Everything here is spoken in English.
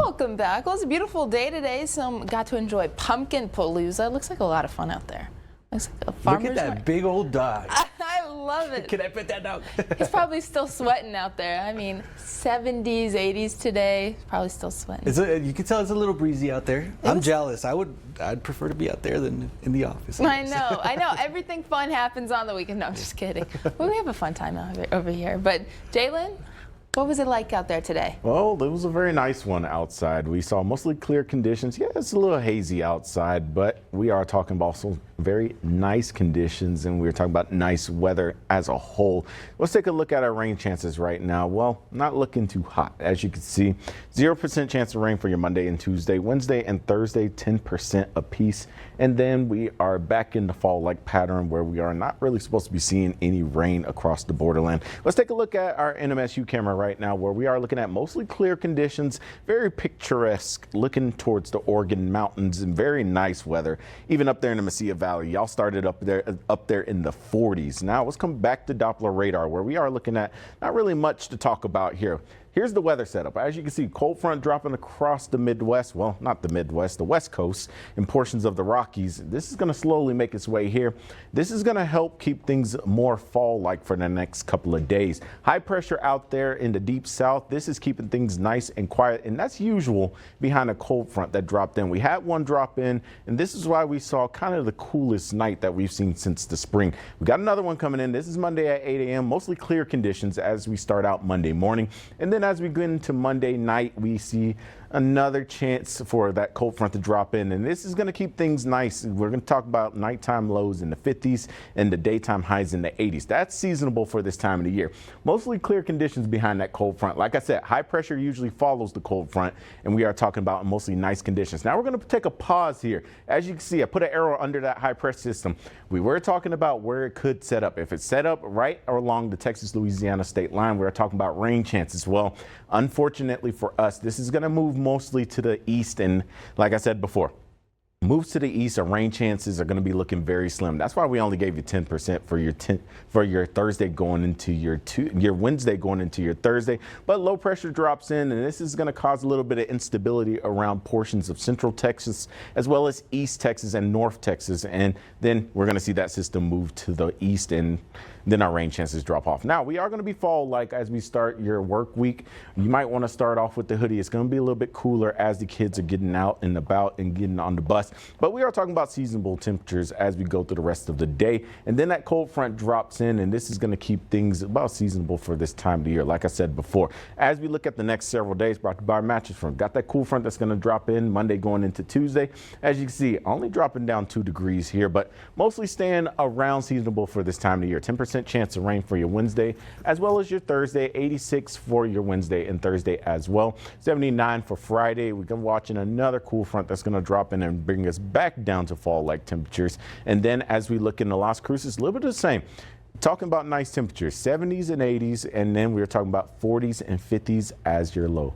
Welcome back. Well, it's a beautiful day today, so got to enjoy Pumpkin Palooza. Looks like a lot of fun out there. Looks like a farmer's Look at that big old dog. I love it. Can I pet that dog? He's probably still sweating out there. I mean, 70s, 80s today, probably still sweating. You can tell it's a little breezy out there. I'm jealous. I'd prefer to be out there than in the office. I know. Everything fun happens on the weekend. No, I'm just kidding. Well, we have a fun time over here. But Jalen, what was it like out there today? Well, it was a very nice one outside. We saw mostly clear conditions. Yeah, it's a little hazy outside, but we are talking about also very nice conditions, and we're talking about nice weather as a whole. Let's take a look at our rain chances right now. Well, not looking too hot. As you can see, 0% chance of rain for your Monday and Tuesday. Wednesday and Thursday, 10% apiece. And then we are back in the fall-like pattern where we are not really supposed to be seeing any rain across the borderland. Let's take a look at our NMSU camera right now, where we are looking at mostly clear conditions, very picturesque, looking towards the Oregon mountains, and very nice weather. Even up there in the Mesilla Valley, y'all started up there in the 40s. Now let's come back to Doppler radar, where we are looking at not really much to talk about here. Here's the weather setup. As you can see, cold front dropping across the Midwest. Well, not the Midwest, the West Coast and portions of the Rockies. This is going to slowly make its way here. This is going to help keep things more fall-like for the next couple of days. High pressure out there in the deep south. This is keeping things nice and quiet, and that's usual behind a cold front that dropped in. We had one drop in, and this is why we saw kind of the coolest night that we've seen since the spring. We got another one coming in. This is Monday at 8 a.m. Mostly clear conditions as we start out Monday morning, and then as we go into Monday night, we see another chance for that cold front to drop in, and this is going to keep things nice. We're going to talk about nighttime lows in the 50s and the daytime highs in the 80s. That's seasonable for this time of the year. Mostly clear conditions behind that cold front. Like I said, high pressure usually follows the cold front, and we are talking about mostly nice conditions. Now we're going to take a pause here. As you can see, I put an arrow under that high pressure system. We were talking about where it could set up. If it's set up right along the Texas-Louisiana state line, we're talking about rain chances. Well, unfortunately for us, this is going to move mostly to the east, and like I said before, moves to the east, our rain chances are going to be looking very slim. That's why we only gave you 10% for your Thursday going into your Wednesday going into your Thursday. But low pressure drops in, and this is going to cause a little bit of instability around portions of central Texas, as well as East Texas and North Texas. And then we're going to see that system move to the east, and then our rain chances drop off. Now, we are going to be fall-like as we start your work week. You might want to start off with the hoodie. It's going to be a little bit cooler as the kids are getting out and about and getting on the bus. But we are talking about seasonable temperatures as we go through the rest of the day. And then that cold front drops in, and this is going to keep things about seasonable for this time of the year, like I said before. As we look at the next several days, brought to you by our Mattress Firm. Got that cool front that's going to drop in Monday going into Tuesday. As you can see, only dropping down 2 degrees here, but mostly staying around seasonable for this time of the year. 10% chance of rain for your Wednesday as well as your Thursday. 86 for your Wednesday and Thursday as well. 79 for Friday. We're going to be watching another cool front that's going to drop in and bring us back down to fall-like temperatures. And then as we look in the Las Cruces, a little bit of the same. Talking about nice temperatures, 70s and 80s, and then we're talking about 40s and 50s as your low.